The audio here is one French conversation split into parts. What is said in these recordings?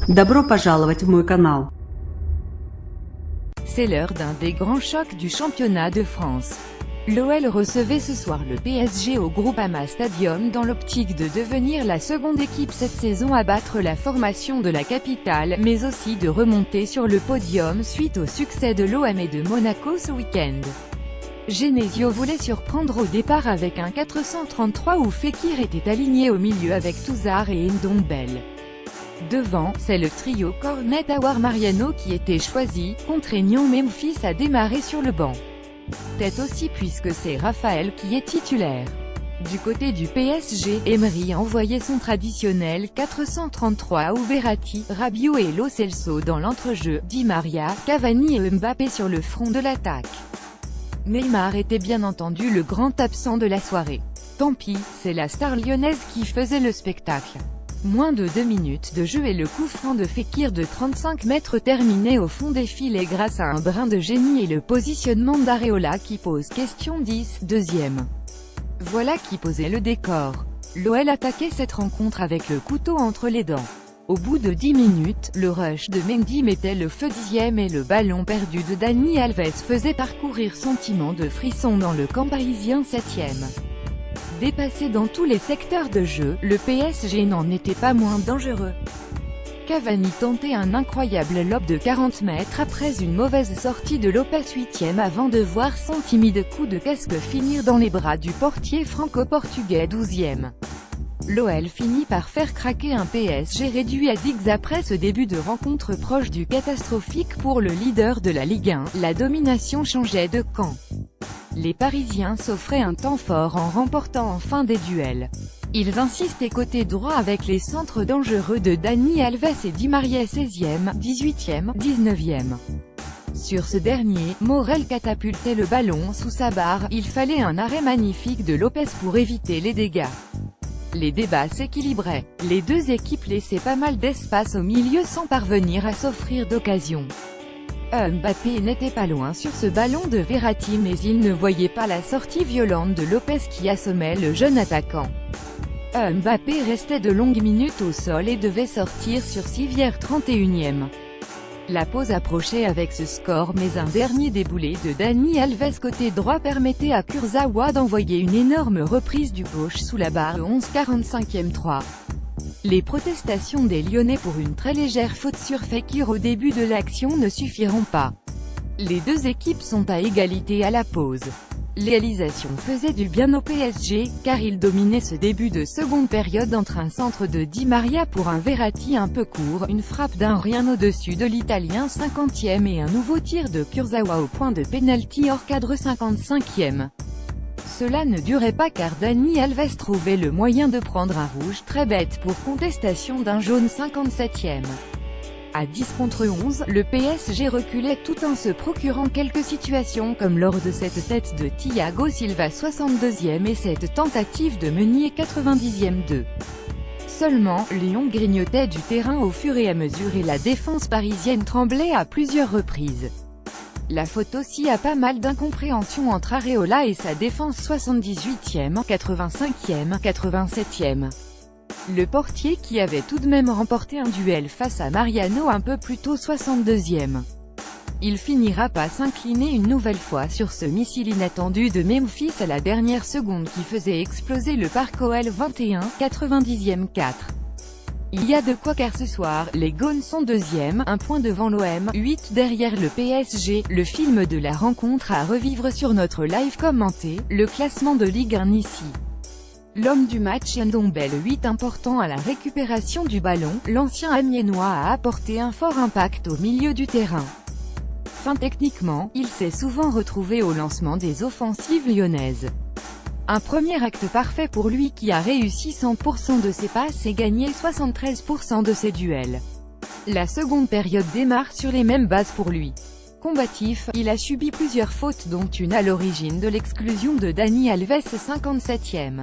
Добро пожаловать в мой канал. C'est l'heure d'un des grands chocs du championnat de France. L'OL recevait ce soir le PSG au Groupama Stadium dans l'optique de devenir la seconde équipe cette saison à battre la formation de la capitale, mais aussi de remonter sur le podium suite au succès de l'OM et de Monaco ce week-end. Genesio voulait surprendre au départ avec un 433 où Fekir était aligné au milieu avec Touzard et Ndombele. Devant, c'est le trio Cornet Aouar Mariano qui était choisi, contraignant Memphis à démarrer sur le banc. Tête aussi puisque c'est Raphaël qui est titulaire. Du côté du PSG, Emery envoyait son traditionnel 433 où Verratti, Rabiot et Lo Celso dans l'entrejeu, Di Maria, Cavani et Mbappé sur le front de l'attaque. Neymar était bien entendu le grand absent de la soirée. Tant pis, c'est la star lyonnaise qui faisait le spectacle. Moins de 2 minutes de jeu et le coup franc de Fekir de 35 mètres terminé au fond des filets grâce à un brin de génie et le positionnement d'Areola qui pose question 10, deuxième. Voilà qui posait le décor. L'OL attaquait cette rencontre avec le couteau entre les dents. Au bout de 10 minutes, le rush de Mendy mettait le feu 10e et le ballon perdu de Dani Alves faisait parcourir sentiment de frisson dans le camp parisien 7e. Dépassé dans tous les secteurs de jeu, le PSG n'en était pas moins dangereux. Cavani tentait un incroyable lob de 40 mètres après une mauvaise sortie de Lopez 8e avant de voir son timide coup de casque finir dans les bras du portier franco-portugais 12e. L'OL finit par faire craquer un PSG réduit à 10 après ce début de rencontre proche du catastrophique pour le leader de la Ligue 1, la domination changeait de camp. Les Parisiens s'offraient un temps fort en remportant enfin des duels. Ils insistaient côté droit avec les centres dangereux de Dani Alves et Di Maria 16e, 18e, 19e. Sur ce dernier, Morel catapultait le ballon sous sa barre, il fallait un arrêt magnifique de Lopez pour éviter les dégâts. Les débats s'équilibraient. Les deux équipes laissaient pas mal d'espace au milieu sans parvenir à s'offrir d'occasion. Mbappé n'était pas loin sur ce ballon de Verratti mais il ne voyait pas la sortie violente de Lopez qui assommait le jeune attaquant. Mbappé restait de longues minutes au sol et devait sortir sur civière 31e. La pause approchait avec ce score mais un dernier déboulé de Dani Alves côté droit permettait à Kurzawa d'envoyer une énorme reprise du gauche sous la barre 11-45e 3. Les protestations des Lyonnais pour une très légère faute sur Fekir au début de l'action ne suffiront pas. Les deux équipes sont à égalité à la pause. L'égalisation faisait du bien au PSG, car il dominait ce début de seconde période entre un centre de Di Maria pour un Verratti un peu court, une frappe d'un rien au-dessus de l'Italien 50e et un nouveau tir de Kurzawa au point de pénalty hors cadre 55e. Cela ne durait pas car Dani Alves trouvait le moyen de prendre un rouge très bête pour contestation d'un jaune 57e. À 10 contre 11, le PSG reculait tout en se procurant quelques situations comme lors de cette tête de Thiago Silva 62e et cette tentative de Meunier 90e 2. Seulement, Lyon grignotait du terrain au fur et à mesure et la défense parisienne tremblait à plusieurs reprises. La faute aussi a pas mal d'incompréhension entre Areola et sa défense 78e, 85e, 87e. Le portier qui avait tout de même remporté un duel face à Mariano un peu plus tôt 62e. Il finira par s'incliner une nouvelle fois sur ce missile inattendu de Memphis à la dernière seconde qui faisait exploser le parc OL 21, 90e 4. Il y a de quoi car ce soir, les Gones sont deuxième, un point devant l'OM, 8 derrière le PSG, le film de la rencontre à revivre sur notre live commenté, le classement de Ligue 1 ici. L'homme du match Ndombele 8 important à la récupération du ballon, l'ancien Amiénois a apporté un fort impact au milieu du terrain. Fin techniquement, il s'est souvent retrouvé au lancement des offensives lyonnaises. Un premier acte parfait pour lui qui a réussi 100% de ses passes et gagné 73% de ses duels. La seconde période démarre sur les mêmes bases pour lui. Combatif, il a subi plusieurs fautes dont une à l'origine de l'exclusion de Dani Alves 57e.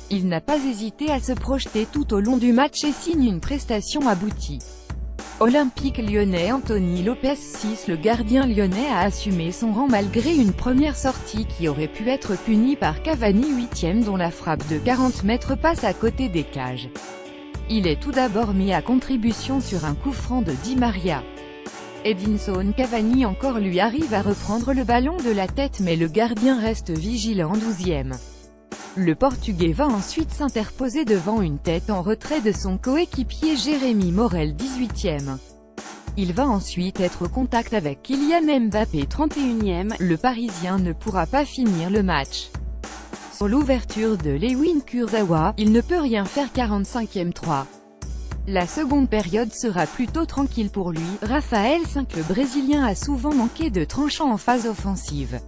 Il n'a pas hésité à se projeter tout au long du match et signe une prestation aboutie. Olympique lyonnais Anthony Lopez 6 Le gardien lyonnais a assumé son rang malgré une première sortie qui aurait pu être punie par Cavani 8e dont la frappe de 40 mètres passe à côté des cages. Il est tout d'abord mis à contribution sur un coup franc de Di Maria. Edinson Cavani encore lui arrive à reprendre le ballon de la tête mais le gardien reste vigilant 12e. Le Portugais va ensuite s'interposer devant une tête en retrait de son coéquipier Jérémy Morel 18e. Il va ensuite être au contact avec Kylian Mbappé 31e, le Parisien ne pourra pas finir le match. Sur l'ouverture de Lewin Kurzawa, il ne peut rien faire 45e 3. La seconde période sera plutôt tranquille pour lui. Raphaël 5 le Brésilien a souvent manqué de tranchant en phase offensive.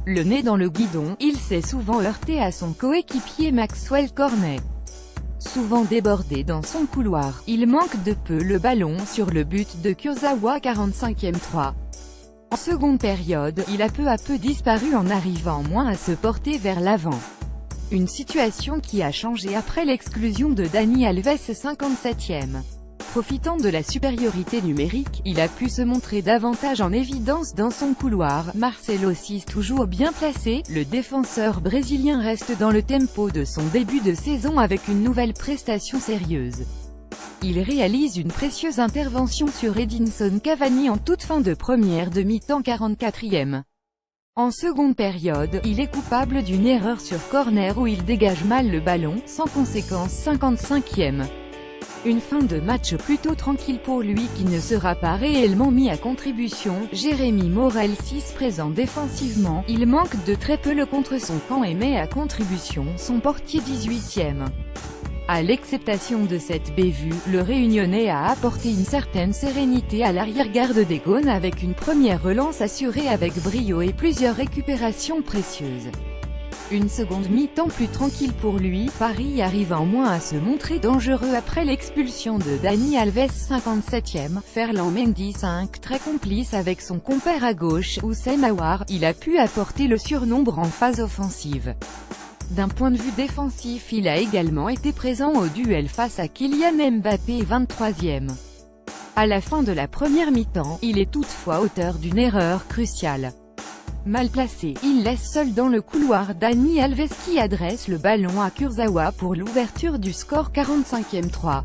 Le nez dans le guidon, il s'est souvent heurté à son coéquipier Maxwell Cornet. Souvent débordé dans son couloir, il manque de peu le ballon sur le but de Kurzawa 45e 3. En seconde période, il a peu à peu disparu en arrivant moins à se porter vers l'avant. Une situation qui a changé après l'exclusion de Dani Alves 57e. Profitant de la supériorité numérique, il a pu se montrer davantage en évidence dans son couloir. Marcelo 6 toujours bien placé, le défenseur brésilien reste dans le tempo de son début de saison avec une nouvelle prestation sérieuse. Il réalise une précieuse intervention sur Edinson Cavani en toute fin de première demi-temps 44e. En seconde période, il est coupable d'une erreur sur corner où il dégage mal le ballon, sans conséquence 55e. Une fin de match plutôt tranquille pour lui qui ne sera pas réellement mis à contribution. Jérémy Morel 6 présent défensivement, il manque de très peu le contre son camp et met à contribution son portier 18e. À l'acceptation de cette bévue, le Réunionnais a apporté une certaine sérénité à l'arrière-garde des Gaunes avec une première relance assurée avec brio et plusieurs récupérations précieuses. Une seconde mi-temps plus tranquille pour lui, Paris arrive en moins à se montrer dangereux après l'expulsion de Dani Alves 57e, Ferland Mendy 5 très complice avec son compère à gauche, Houssem Aouar, il a pu apporter le surnombre en phase offensive. D'un point de vue défensif, il a également été présent au duel face à Kylian Mbappé 23e. À la fin de la première mi-temps, il est toutefois auteur d'une erreur cruciale. Mal placé, il laisse seul dans le couloir Dani Alves qui adresse le ballon à Kurzawa pour l'ouverture du score 45e 3.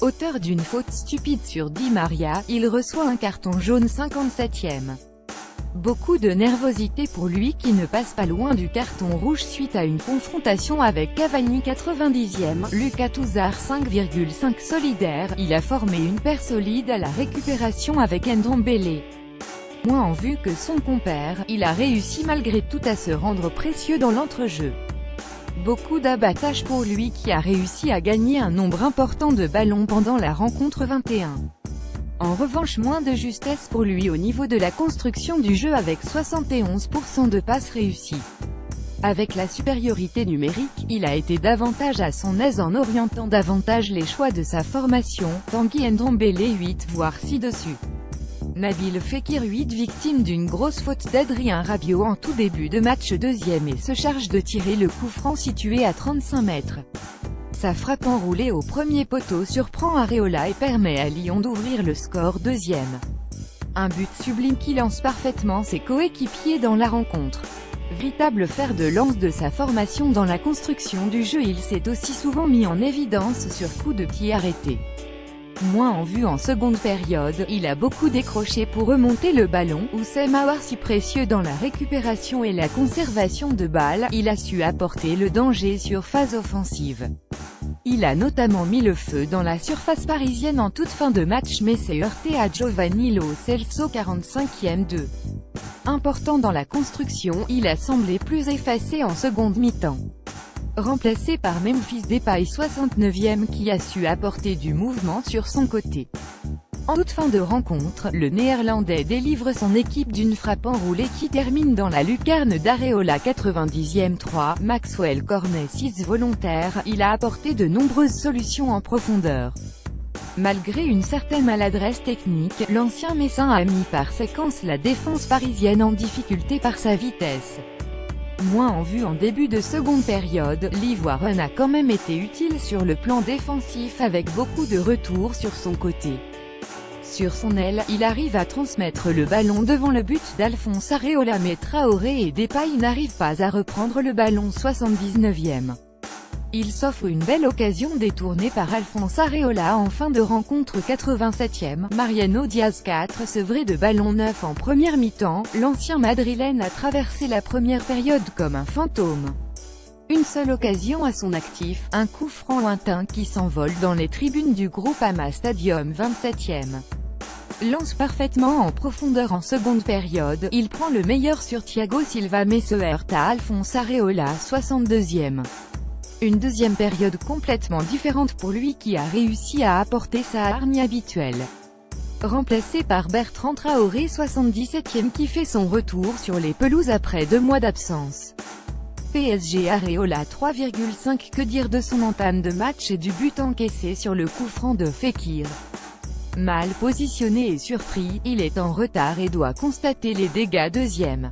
Auteur d'une faute stupide sur Di Maria, il reçoit un carton jaune 57e. Beaucoup de nervosité pour lui qui ne passe pas loin du carton rouge suite à une confrontation avec Cavani 90e, Lucas Touzard 5,5 solidaire, il a formé une paire solide à la récupération avec Ndombele. Moins en vue que son compère, il a réussi malgré tout à se rendre précieux dans l'entrejeu. Beaucoup d'abattage pour lui qui a réussi à gagner un nombre important de ballons pendant la rencontre 21. En revanche moins de justesse pour lui au niveau de la construction du jeu avec 71% de passes réussies. Avec la supériorité numérique, il a été davantage à son aise en orientant davantage les choix de sa formation, Tanguy Ndombele 8 voire 6 dessus. Nabil Fekir 8 victime d'une grosse faute d'Adrien Rabiot en tout début de match deuxième et se charge de tirer le coup franc situé à 35 mètres. Sa frappe enroulée au premier poteau surprend Areola et permet à Lyon d'ouvrir le score deuxième. Un but sublime qui lance parfaitement ses coéquipiers dans la rencontre. Véritable fer de lance de sa formation dans la construction du jeu, il s'est aussi souvent mis en évidence sur coup de pied arrêté. Moins en vue en seconde période, il a beaucoup décroché pour remonter le ballon, Houssem Aouar si précieux dans la récupération et la conservation de balles, il a su apporter le danger sur phase offensive. Il a notamment mis le feu dans la surface parisienne en toute fin de match mais s'est heurté à Giovanni Lo Celso 45e 2. Important dans la construction, il a semblé plus effacé en seconde mi-temps. Remplacé par Memphis Depay 69e qui a su apporter du mouvement sur son côté. En toute fin de rencontre, le Néerlandais délivre son équipe d'une frappe enroulée qui termine dans la lucarne d'Areola 90e 3, Maxwell Cornet 6 volontaire, il a apporté de nombreuses solutions en profondeur. Malgré une certaine maladresse technique, l'ancien Messin a mis par séquence la défense parisienne en difficulté par sa vitesse. Moins en vue en début de seconde période, l'Ivoirien a quand même été utile sur le plan défensif avec beaucoup de retours sur son côté. Sur son aile, il arrive à transmettre le ballon devant le but d'Alphonse Areola mais Traoré et Depay n'arrivent pas à reprendre le ballon 79e. Il s'offre une belle occasion détournée par Alphonse Areola en fin de rencontre 87e. Mariano Diaz 4 sevré de ballon 9 en première mi-temps, l'ancien madrilène a traversé la première période comme un fantôme. Une seule occasion à son actif, un coup franc lointain qui s'envole dans les tribunes du Groupama Stadium 27e. Lance parfaitement en profondeur en seconde période, il prend le meilleur sur Thiago Silva mais se heurte à Alphonse Areola 62e. Une deuxième période complètement différente pour lui qui a réussi à apporter sa hargne habituelle. Remplacé par Bertrand Traoré 77e qui fait son retour sur les pelouses après 2 mois d'absence. PSG Areola 3,5 Que dire de son entame de match et du but encaissé sur le coup franc de Fekir. Mal positionné et surpris, il est en retard et doit constater les dégâts deuxième.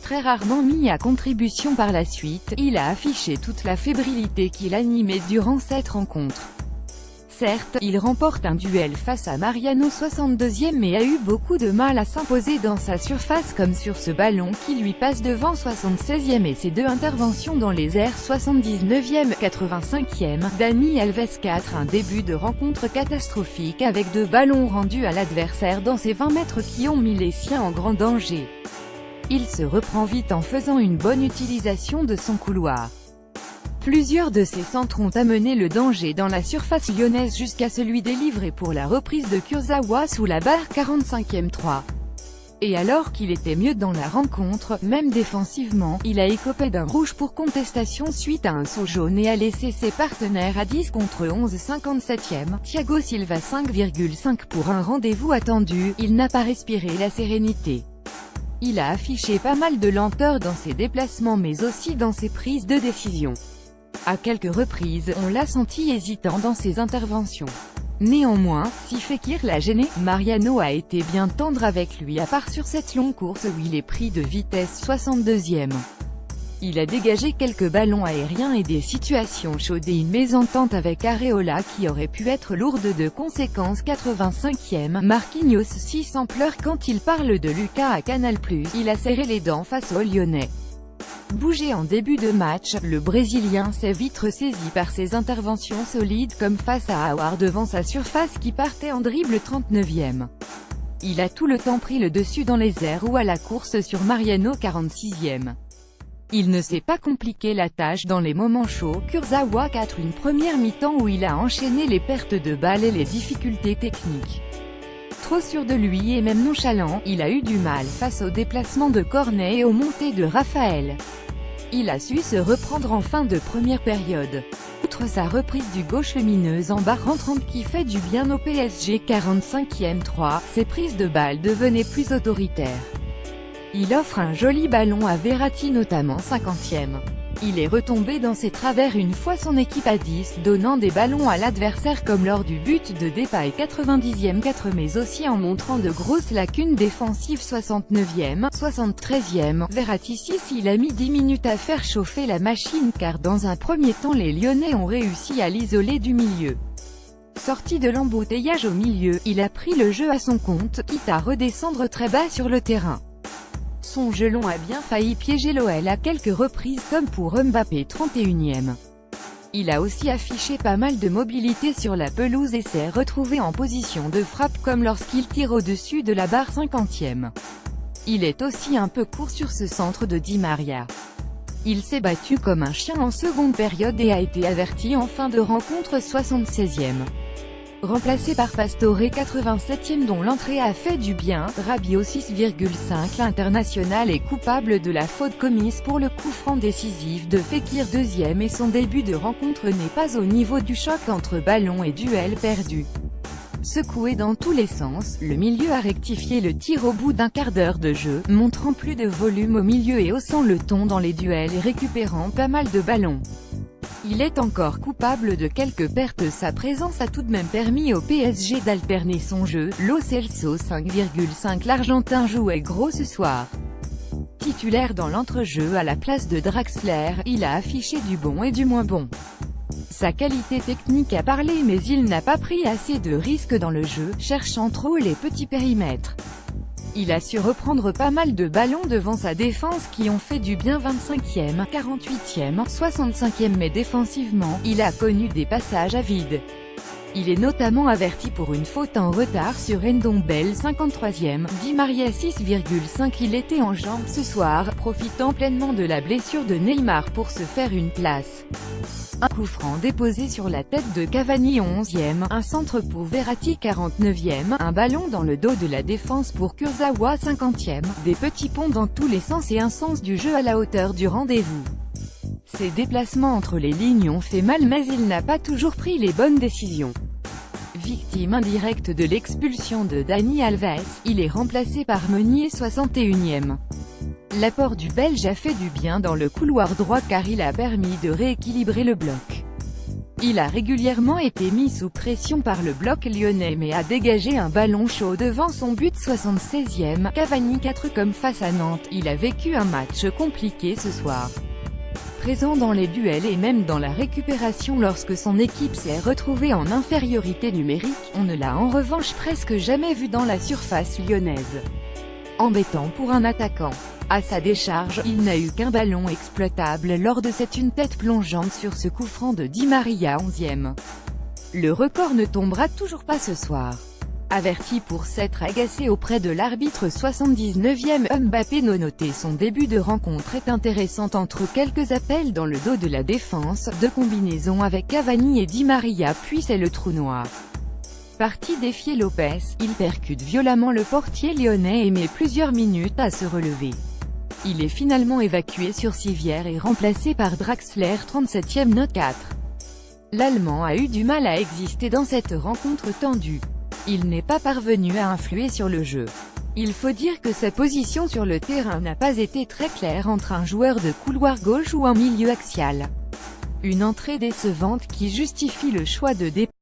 Très rarement mis à contribution par la suite, il a affiché toute la fébrilité qui l'animait durant cette rencontre. Certes, il remporte un duel face à Mariano 62e mais a eu beaucoup de mal à s'imposer dans sa surface comme sur ce ballon qui lui passe devant 76e et ses 2 interventions dans les airs 79e, 85e. Dani Alves 4 Un début de rencontre catastrophique avec 2 ballons rendus à l'adversaire dans ses 20 mètres qui ont mis les siens en grand danger. Il se reprend vite en faisant une bonne utilisation de son couloir. Plusieurs de ses centres ont amené le danger dans la surface lyonnaise jusqu'à celui délivré pour la reprise de Kurzawa sous la barre 45e 3. Et alors qu'il était mieux dans la rencontre, même défensivement, il a écopé d'un rouge pour contestation suite à un saut jaune et a laissé ses partenaires à 10 contre 11 57e. Thiago Silva 5,5 Pour un rendez-vous attendu, il n'a pas respiré la sérénité. Il a affiché pas mal de lenteur dans ses déplacements mais aussi dans ses prises de décision. À quelques reprises, on l'a senti hésitant dans ses interventions. Néanmoins, si Fekir l'a gêné, Mariano a été bien tendre avec lui à part sur cette longue course où il est pris de vitesse 62e. Il a dégagé quelques ballons aériens et des situations chaudes et une mésentente avec Areola qui aurait pu être lourde de conséquences 85e. Marquinhos 6 en pleurs quand il parle de Lucas à Canal+, il a serré les dents face aux Lyonnais. Bougé en début de match, le Brésilien s'est vite ressaisi par ses interventions solides comme face à Aouar devant sa surface qui partait en dribble 39e. Il a tout le temps pris le dessus dans les airs ou à la course sur Mariano 46e. Il ne s'est pas compliqué la tâche dans les moments chauds. Kurzawa 4 Une première mi-temps où il a enchaîné les pertes de balles et les difficultés techniques. Trop sûr de lui et même nonchalant, il a eu du mal face aux déplacements de Cornet et aux montées de Raphaël. Il a su se reprendre en fin de première période. Outre sa reprise du gauche lumineuse en barre rentrante qui fait du bien au PSG 45e 3, ses prises de balles devenaient plus autoritaires. Il offre un joli ballon à Verratti notamment 50e. Il est retombé dans ses travers une fois son équipe à 10, donnant des ballons à l'adversaire comme lors du but de Depay 90e 4 mais aussi en montrant de grosses lacunes défensives 69e, 73e. Verratti 6 Il a mis 10 minutes à faire chauffer la machine car dans un premier temps les Lyonnais ont réussi à l'isoler du milieu. Sorti de l'embouteillage au milieu, il a pris le jeu à son compte, quitte à redescendre très bas sur le terrain. Son gelon a bien failli piéger l'OL à quelques reprises comme pour Mbappé 31e. Il a aussi affiché pas mal de mobilité sur la pelouse et s'est retrouvé en position de frappe comme lorsqu'il tire au-dessus de la barre 50e. Il est aussi un peu court sur ce centre de Di Maria. Il s'est battu comme un chien en seconde période et a été averti en fin de rencontre 76e. Remplacé par Pastore 87e dont l'entrée a fait du bien, Rabiot 6,5 L'international est coupable de la faute commise pour le coup franc décisif de Fekir 2e et son début de rencontre n'est pas au niveau du choc entre ballon et duel perdu. Secoué dans tous les sens, le milieu a rectifié le tir au bout d'un quart d'heure de jeu, montrant plus de volume au milieu et haussant le ton dans les duels et récupérant pas mal de ballons. Il est encore coupable de quelques pertes. Sa présence a tout de même permis au PSG d'alterner son jeu. Lo Celso 5,5 L'Argentin jouait gros ce soir. Titulaire dans l'entrejeu à la place de Draxler, il a affiché du bon et du moins bon. Sa qualité technique a parlé mais il n'a pas pris assez de risques dans le jeu, cherchant trop les petits périmètres. Il a su reprendre pas mal de ballons devant sa défense qui ont fait du bien 25e, 48e, 65e mais défensivement, il a connu des passages à vide. Il est notamment averti pour une faute en retard sur Ndombele 53e, Di Maria 6,5. Il était en jambes ce soir, profitant pleinement de la blessure de Neymar pour se faire une place. Un coup franc déposé sur la tête de Cavani 11e, un centre pour Verratti 49e, un ballon dans le dos de la défense pour Kurzawa 50e, des petits ponts dans tous les sens et un sens du jeu à la hauteur du rendez-vous. Ses déplacements entre les lignes ont fait mal mais il n'a pas toujours pris les bonnes décisions. Victime indirecte de l'expulsion de Dani Alves, il est remplacé par Meunier 61e. L'apport du Belge a fait du bien dans le couloir droit car il a permis de rééquilibrer le bloc. Il a régulièrement été mis sous pression par le bloc lyonnais mais a dégagé un ballon chaud devant son but 76e, Cavani 4 comme face à Nantes, il a vécu un match compliqué ce soir. Présent dans les duels et même dans la récupération lorsque son équipe s'est retrouvée en infériorité numérique, on ne l'a en revanche presque jamais vu dans la surface lyonnaise. Embêtant pour un attaquant. À sa décharge, il n'a eu qu'un ballon exploitable lors de cette une tête plongeante sur ce coup franc de Di Maria 11e. Le record ne tombera toujours pas ce soir. Averti pour s'être agacé auprès de l'arbitre 79e, Mbappé noté son début de rencontre est intéressant entre quelques appels dans le dos de la défense, de combinaison avec Cavani et Di Maria puis c'est le trou noir. Parti défier Lopez, il percute violemment le portier lyonnais et met plusieurs minutes à se relever. Il est finalement évacué sur civière et remplacé par Draxler 37e note 4. L'Allemand a eu du mal à exister dans cette rencontre tendue. Il n'est pas parvenu à influer sur le jeu. Il faut dire que sa position sur le terrain n'a pas été très claire entre un joueur de couloir gauche ou un milieu axial. Une entrée décevante qui justifie le choix de départ.